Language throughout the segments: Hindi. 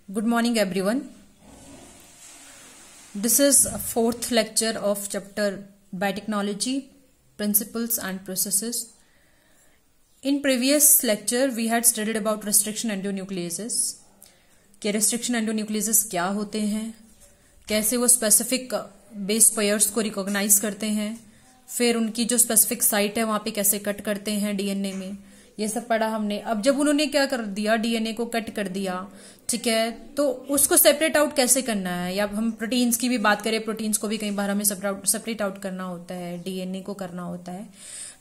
Good morning, everyone. This is a fourth lecture of chapter Biotechnology, Principles and Processes. In previous lecture, we had studied about restriction endonucleases. कि restriction endonucleases क्या होते हैं, कैसे वो specific base pairs को recognize करते हैं, फिर उनकी जो specific site है वहां पे कैसे कट करते हैं डीएनए में, ये सब पढ़ा हमने। अब जब उन्होंने क्या कर दिया, डीएनए को कट कर दिया, ठीक है, तो उसको सेपरेट आउट कैसे करना है, या हम प्रोटीन्स की भी बात करें, प्रोटीन्स को भी कई बार हमें सेपरेट आउट करना होता है, डीएनए को करना होता है,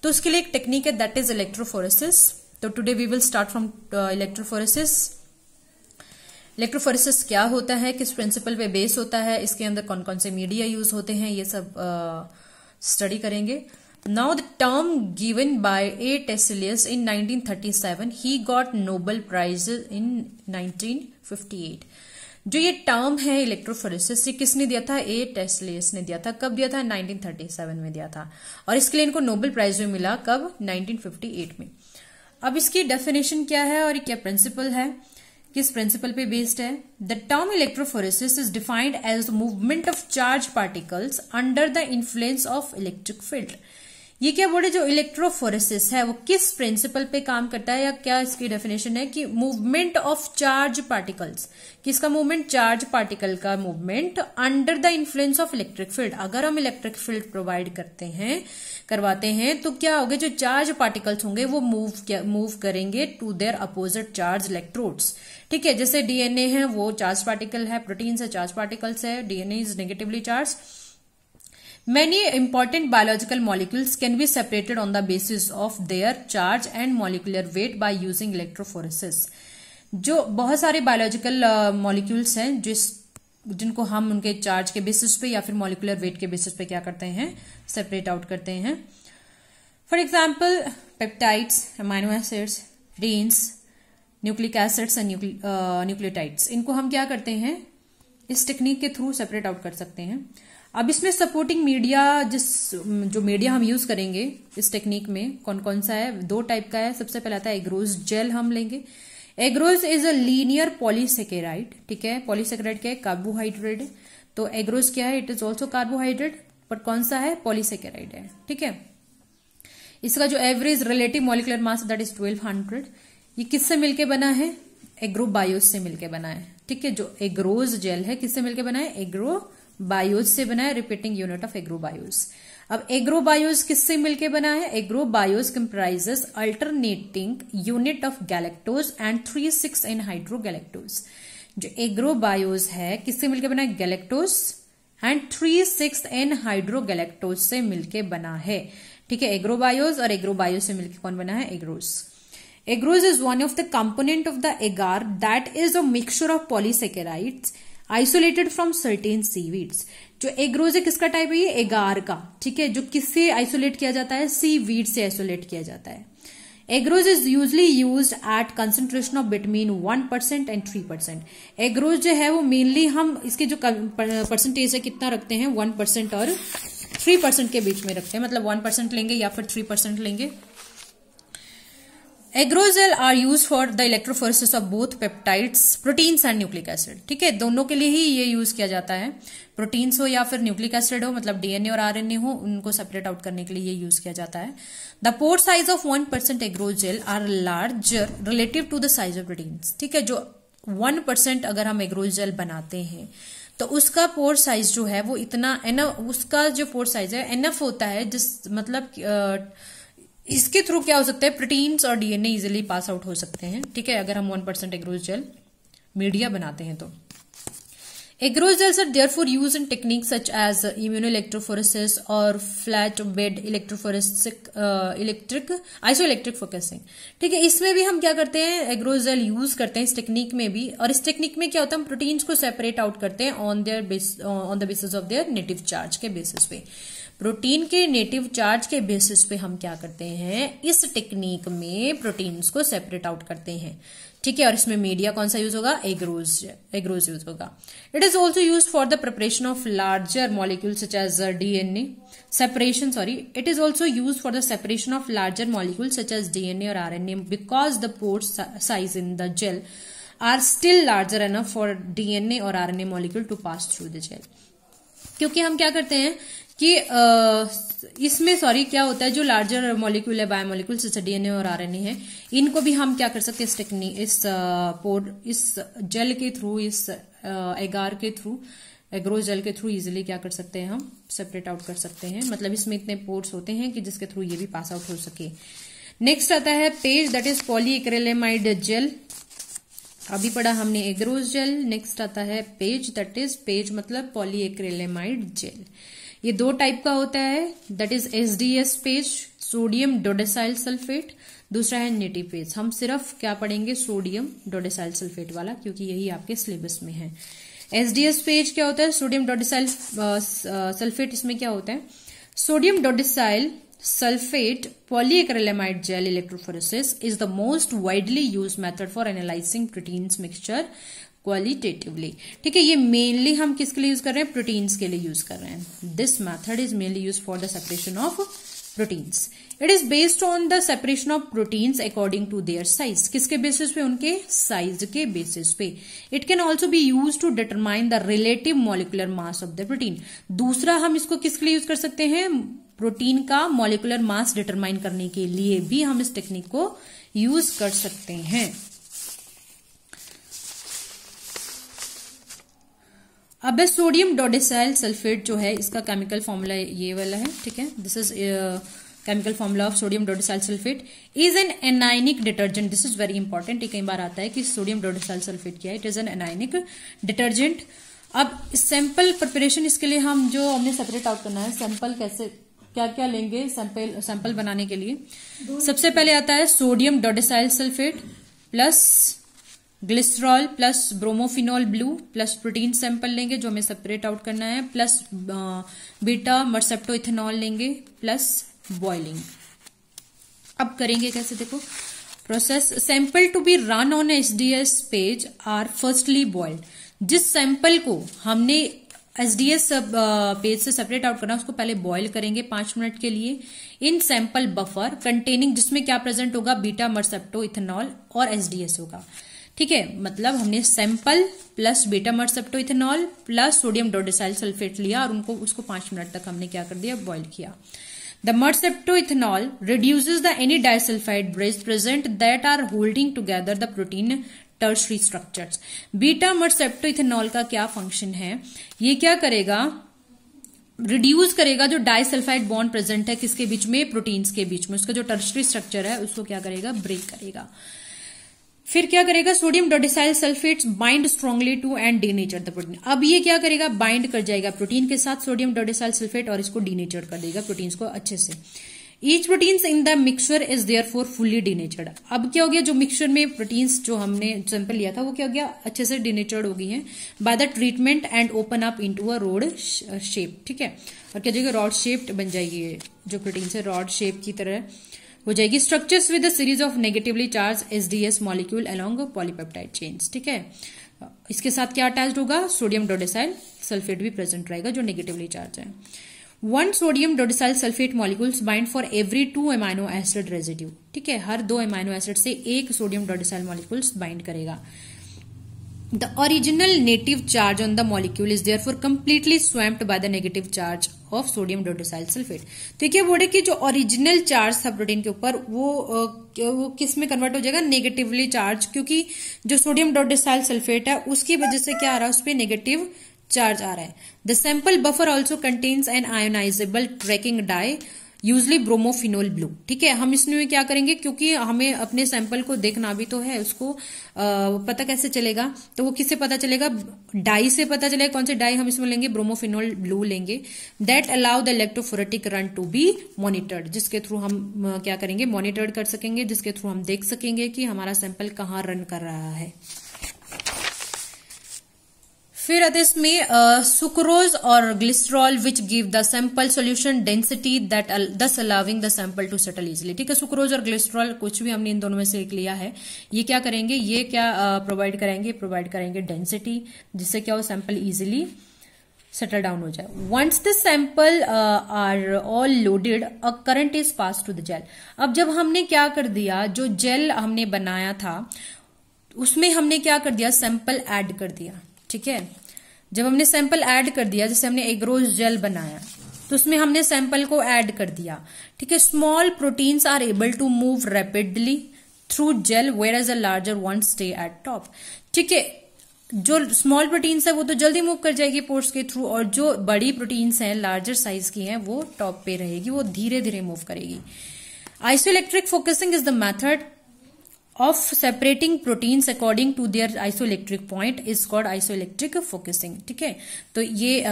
तो उसके लिए एक टेक्निक है, दैट इज इलेक्ट्रोफोरेसिस। तो today we will start from electrophoresis. Electrophoresis क्या होता है, किस प्रिंसिपल पे बेस होता है, इसके अंदर कौन कौन से मीडिया यूज होते हैं, ये सब स्टडी करेंगे। Now the term given by A. Teselius in 1937, he got Nobel Prize in 1958. जो ये टर्म है इलेक्ट्रोफोरेसिस, ये किसने दिया था? ए टेस्लियस ने दिया था। कब दिया था? 1937 में दिया था, और इसके लिए इनको नोबेल प्राइज भी मिला। कब? 1958 में। अब इसकी डेफिनेशन क्या है और ये क्या प्रिंसिपल है, किस प्रिंसिपल पे बेस्ड है? The term electrophoresis is defined as the movement of charge particles under the influence of electric field. ये क्या बोले, जो इलेक्ट्रोफोरेसिस है वो किस प्रिंसिपल पे काम करता है, या क्या इसकी डेफिनेशन है कि मूवमेंट ऑफ चार्ज पार्टिकल्स, किसका मूवमेंट? चार्ज पार्टिकल का movement under the influence of electric field. अगर हम इलेक्ट्रिक फील्ड प्रोवाइड करवाते हैं तो क्या होगा, जो चार्ज पार्टिकल्स होंगे वो मूव करेंगे to their opposite charge electrodes. ठीक है, जैसे डीएनए है वो चार्ज पार्टिकल है, प्रोटीन है चार्ज पार्टिकल्स है, DNA is negatively charge. Many important biological molecules can be separated on the basis of their charge and molecular weight by using electrophoresis. जो बहुत सारे बायोलॉजिकल मॉलिक्यूल्स हैं जिनको हम उनके चार्ज के बेसिस पे या फिर मॉलिकुलर वेट के बेसिस पे क्या करते हैं, सेपरेट आउट करते हैं। For example peptides, amino acids, proteins, nucleic acids and nucleotides, इनको हम क्या करते हैं, इस टेक्निक के थ्रू सेपरेट आउट कर सकते हैं। अब इसमें सपोर्टिंग मीडिया, जो मीडिया हम यूज करेंगे इस टेक्निक में कौन कौन सा है? दो टाइप का है। सबसे पहला आता है एग्रोज जेल, हम लेंगे। एग्रोज इज अ लीनियर पॉलीसेकेराइड। ठीक है, पॉलीसेकेराइड क्या है? कार्बोहाइड्रेट। तो एग्रोज क्या है? इट इज ऑल्सो कार्बोहाइड्रेट, पर कौन सा है? पॉलीसेकेराइड है। ठीक है, इसका जो average relative molecular mass that is 1200। ये किससे मिलके बना है? एग्रोबायोज से मिलके बना है। ठीक है, जो एग्रोज जेल है किससे मिलके बना है? एग्रोबायोज से बना है, रिपीटिंग यूनिट ऑफ एग्रोबायोज। अब एग्रोबायोज किससे मिलके बना है? Agarobiose comprises alternating unit of galactose and 3,6N hydrogalactose. जो एग्रोबायोज है किससे मिलके बना है? गैलेक्टोज एंड 3,6N हाइड्रोगैलेक्टोज से मिलके बना है। ठीक है, एग्रोबायोज और एग्रोबायोज से मिलके कौन बना है? एग्रोज। Agarose is one of the component of the agar that is a mixture of polysaccharides isolated from certain seaweeds. जो एग्रोज है किसका टाइप है? ये एगार का। ठीक है, जो किससे आइसोलेट किया जाता है? सीवीड से आइसोलेट किया जाता है। एग्रोज is usually used eight concentration of between 1% and 3%। एग्रोज जो है वो मेनली हम इसके जो परसेंटेज है कितना रखते हैं? 1% और 3% के बीच में रखते हैं, मतलब 1% लेंगे या फिर 3% लेंगे। Agarose gel are use for the electrophoresis of both peptides, proteins and nucleic acid. ठीक है, दोनों के लिए ही ये यूज किया जाता है। प्रोटीन्स हो या फिर न्यूक्लिक एसिड हो, मतलब डीएनए और आरएनए हो, उनको सेपरेट आउट करने के लिए ये यूज किया जाता है। The pore size of 1% agarose gel are larger relative to the size of proteins. ठीक है, जो 1% अगर हम एग्रोजेल बनाते हैं तो उसका पोर साइज जो है वो इतना उसका जो पोर साइज है एनफ होता है, जिस मतलब इसके थ्रू क्या हो सकता है? प्रोटीन्स और डीएनए इजिली पास आउट हो सकते हैं। ठीक है, अगर हम 1% एग्रोज जेल मीडिया बनाते हैं तो। Agarose gels are therefore use in technique such as immunoelectrophoresis और flat bed electrophoresis isoelectric focusing. ठीक है, इसमें भी हम क्या करते हैं? एग्रोज जेल यूज करते हैं इस टेक्निक में भी। और इस टेक्निक में क्या होता है? हम प्रोटीन्स को सेपरेट आउट करते हैं on the basis of there native charge के बेसिस पे। प्रोटीन के नेटिव चार्ज के बेसिस पे हम क्या करते हैं? इस टेक्निक में प्रोटीन्स को सेपरेट आउट करते हैं। ठीक है, और इसमें मीडिया कौन सा यूज होगा? एग्रोज यूज होगा। It is also use for the preparation of larger molecule such as DNA separation, it is also used for the separation of larger molecules such as DNA or RNA because the pore size in the gel are still larger enough for DNA और RNA molecule to pass through the gel. क्योंकि हम क्या करते हैं कि इसमें क्या होता है, जो लार्जर मॉलिक्यूल है, बायोमॉलिक्यूल्स जैसे डीएनए और आरएनए है, इनको भी हम क्या कर सकते हैं, इस टेक्निक, इस जेल के थ्रू, इस एगार के थ्रू, एग्रो जेल के थ्रू इजिली क्या कर सकते हैं, हम सेपरेट आउट कर सकते हैं। मतलब इसमें इतने पोर्ट्स होते हैं कि जिसके थ्रू ये भी पास आउट हो सके। नेक्स्ट आता है पेज, दैट इज पॉलीएक्रिलेमाइड जेल। अभी पढ़ा हमने एग्रोज जेल। नेक्स्ट आता है पेज, दैट इज पेज मतलब पॉलीएक्रिलेमाइड जेल। ये दो टाइप का होता है, that is SDS page, sodium dodecyl sulphate. दूसरा है नेटिव पेज। हम सिर्फ क्या पढ़ेंगे, सोडियम डोडेसाइल सल्फेट वाला, क्योंकि यही आपके सिलेबस में है। एसडीएस पेज क्या होता है, सोडियम डोडेसाइल सल्फेट। इसमें क्या होता है, sodium डोडेसाइल sulfate polyacrylamide gel electrophoresis is the most widely used method for analyzing proteins mixture qualitatively। ठीक है, ये मेनली हम किसके लिए यूज कर रहे हैं, प्रोटीन्स के लिए यूज कर रहे हैं। This method is mainly use for the separation of proteins. It is based on the separation of proteins according to their size. किसके बेसिस पे, उनके साइज के बेसिस पे। It can also be use to determine the relative molecular mass of the protein. दूसरा हम इसको किसके लिए यूज कर सकते हैं, प्रोटीन का मॉलिकुलर मास डिटरमाइन करने के लिए भी हम इस टेक्निक को यूज कर सकते हैं। अब सोडियम डोडेसाइल सल्फेट जो है, इसका केमिकल फॉर्मूला ये वाला है। ठीक है, this is chemical formula of sodium dodecyl sulphate is an anionic detergent. This is very important. कई बार आता है कि सोडियम डोडेसाइल सल्फेट क्या है, it is an anionic detergent. अब सैंपल प्रिपरेशन, इसके लिए हम जो हमने सेपरेट आउट करना है, सैंपल कैसे क्या क्या लेंगे सैंपल बनाने के लिए। सबसे पहले आता है sodium dodecyl sulphate plus glycerol plus bromophenol blue plus protein sample लेंगे जो हमें सेपरेट आउट करना है, प्लस बीटा मर्सेप्टो इथेनॉल लेंगे प्लस बॉइलिंग। अब करेंगे कैसे, देखो process. Sample to be run on SDS page are firstly boiled. जिस सैंपल को हमने एसडीएस पेज से सेपरेट आउट करना, उसको पहले बॉईल करेंगे 5 मिनट के लिए इन सैंपल बफर कंटेनिंग, जिसमें क्या प्रेजेंट होगा, बीटा मर्सेप्टो इथेनॉल और एसडीएस होगा। ठीक है, मतलब हमने sample plus beta mercaptoethanol plus sodium dodecyl sulphate लिया और उसको 5 मिनट तक हमने क्या कर दिया, बॉईल किया। The mercepto ethanol reduces the any disulfide bridge present that are holding together the protein tertiary structures। Beta mercaptoethanol का क्या फंक्शन है, ये क्या करेगा, रिड्यूस करेगा जो डाइसल्फाइड बॉन्ड प्रेजेंट है किसके बीच में, प्रोटीन्स के बीच में, उसका जो टर्शियरी स्ट्रक्चर है उसको क्या करेगा, ब्रेक करेगा। फिर क्या करेगा, sodium dodecyl sulphates bind strongly to and denature the protein. अब ये क्या करेगा, बाइंड कर जाएगा प्रोटीन के साथ सोडियम डोडेसाइल सल्फेट और इसको डीनेचर कर देगा प्रोटीन्स को अच्छे से। Each proteins in the mixture is therefore fully denatured. अब क्या हो गया, जो मिक्सचर में प्रोटीन्स जो हमने सैंपल लिया था वो क्या हो गया, अच्छे से डीनेचर्ड हो गई है by the treatment and open up into a rod shape. ठीक है, और क्या जाएगा, रॉड शेप्ड बन जाएगी, जो प्रोटीन है रॉड शेप की तरह हो जाएगी। Structures with a series of negatively charge SDS molecule along polypeptide chains. ठीक है, इसके साथ क्या अटैच्ड होगा, सोडियम डोडेसाइल सल्फेट भी प्रेजेंट रहेगा जो नेगेटिवली चार्ज है। 1 sodium dodecyl sulphate molecules bind for every 2 amino acid residue. ठीक है, हर 2 अमाइनो एसिड से 1 सोडियम डोडेसाइल मॉलिक्यूल्स बाइंड करेगा। The original native charge on the molecule is therefore completely swamped by the negative charge of sodium dodecyl sulfate। तो क्या बोले कि जो ओरिजिनल चार्ज था प्रोटीन के ऊपर वो किस में कन्वर्ट हो जाएगा, नेगेटिवली चार्ज, क्योंकि जो सोडियम डोडेसाइल सल्फेट है उसकी वजह से क्या आ रहा है, उस पर नेगेटिव चार्ज आ रहा है। The sample buffer also contains an ionizable tracking dye usually bromophenol blue. ठीक है, हम इसमें क्या करेंगे, क्योंकि हमें अपने सैंपल को देखना भी तो है, उसको पता कैसे चलेगा, तो वो किससे पता चलेगा, डाई से पता चलेगा। कौन से डाई हम इसमें लेंगे, ब्रोमोफिनोल ब्लू लेंगे। That allow the electrophoretic run to be monitored, जिसके थ्रू हम क्या करेंगे, मॉनिटर्ड कर सकेंगे, जिसके थ्रू हम देख सकेंगे कि हमारा सैंपल कहाँ रन कर रहा है। फिर आते इसमें सुक्रोज और glycerol which give the sample solution density that thus allowing the sample to settle easily. ठीक है, सुक्रोज और ग्लिसरॉल कुछ भी हमने इन दोनों में से एक लिया है, ये क्या करेंगे, ये क्या प्रोवाइड करेंगे डेंसिटी, जिससे क्या हो, सैंपल इजिली सेटल डाउन हो जाए। Once the sample are all loaded a current is pass to the gel. अब जब हमने क्या कर दिया, जो जेल हमने बनाया था उसमें हमने क्या कर दिया, सैंपल ऐड कर दिया। ठीक है, जब हमने सैंपल ऐड कर दिया, जैसे हमने एग्रोज जेल बनाया तो उसमें हमने सैंपल को ऐड कर दिया। ठीक है, small proteins are able to move rapidly through gel where as a larger one stay at top. ठीक है, जो स्मॉल प्रोटीन्स है वो तो जल्दी मूव कर जाएगी पोर्स के थ्रू, और जो बड़ी प्रोटीन्स हैं लार्जर साइज की हैं वो टॉप पे रहेगी, वो धीरे धीरे मूव करेगी। Isoelectric focusing is the method of separating proteins according to their isoelectric point is called isoelectric focusing। ठीक है, तो ये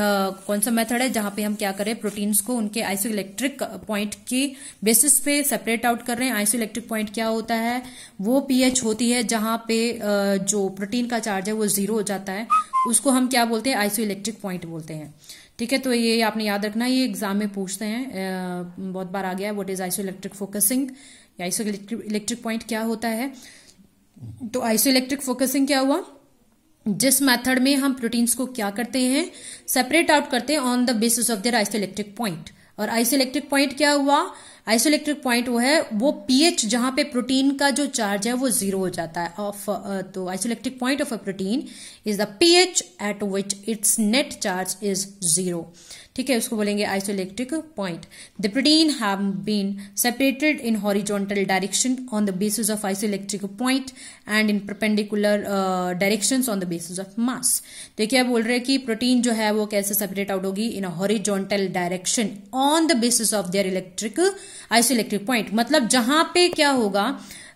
कौन सा मेथड है जहां पे हम क्या करें, प्रोटीन्स को उनके आइसोइलेक्ट्रिक पॉइंट के बेसिस पे सेपरेट आउट कर रहे हैं। आइसोइलेक्ट्रिक पॉइंट क्या होता है, वो पीएच होती है जहां पे जो प्रोटीन का चार्ज है वो 0 हो जाता है, उसको हम क्या बोलते हैं, आइसोइलेक्ट्रिक पॉइंट बोलते हैं। ठीक है, तो ये आपने याद रखना, ये एग्जाम में पूछते हैं, बहुत बार आ गया है, what is isoelectric focusing, isoelectric point क्या होता है। तो आइसोइलेक्ट्रिक फोकसिंग क्या हुआ, जिस मेथड में हम प्रोटीन्स को क्या करते हैं, सेपरेट आउट करते हैं on the basis of there isoelectric point. और आइसोइलेक्ट्रिक पॉइंट क्या हुआ, आइसोइलेक्ट्रिक पॉइंट वो है वो पीएच जहां पे प्रोटीन का जो चार्ज है वो 0 हो जाता है ऑफ, तो isoelectric point of a protein is the pH at which its net charge is 0। ठीक है, उसको बोलेंगे isoelectric point. The protein have been separated in horizontal direction on the basis of isoelectric point and in perpendicular directions on the basis of mass. तो क्या बोल रहे हैं कि प्रोटीन जो है वो कैसे सेपरेट आउट होगी, in a horizontal direction on the basis of their electric isoelectric point. मतलब जहां पे क्या होगा,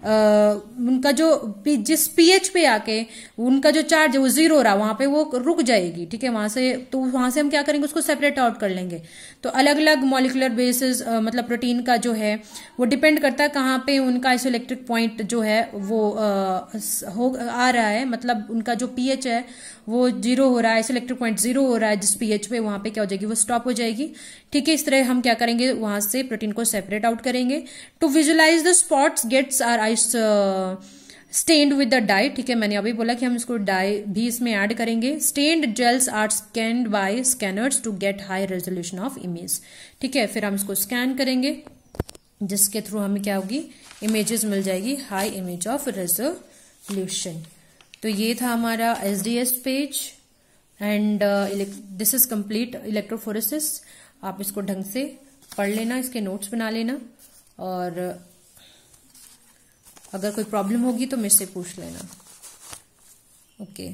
उनका जो जिस पीएच पे आके उनका जो चार्ज है वो 0 हो रहा, वहां पे वो रुक जाएगी। ठीक है, वहां से, तो वहां से हम क्या करेंगे, उसको सेपरेट आउट कर लेंगे। तो अलग अलग मॉलिक्यूलर बेसिस, मतलब प्रोटीन का जो है वो डिपेंड करता है कहाँ पे उनका आइसोइलेक्ट्रिक पॉइंट जो है वो आ रहा है, मतलब उनका जो पीएच है वो 0 हो रहा है, आइसोइलेक्ट्रिक पॉइंट 0 हो रहा है जिस पीएच पे, वहां पे क्या हो जाएगी, वो स्टॉप हो जाएगी। ठीक है, इस तरह हम क्या करेंगे, वहां से प्रोटीन को सेपरेट आउट करेंगे। To visualize the spots gets are stained with the dye. ठीक है, मैंने अभी बोला कि हम इसको डाई भी इसमें ऐड करेंगे। Stained gels are scanned by scanners to get high resolution of image. ठीक है, फिर हम इसको स्कैन करेंगे जिसके थ्रू हमें क्या होगी, इमेजेस मिल जाएगी, हाई इमेज ऑफ रेजोल्यूशन। तो ये था हमारा SDS page and this is complete electrophoresis. आप इसको ढंग से पढ़ लेना, इसके नोट्स बना लेना, और अगर कोई प्रॉब्लम होगी तो मुझसे पूछ लेना। ओके।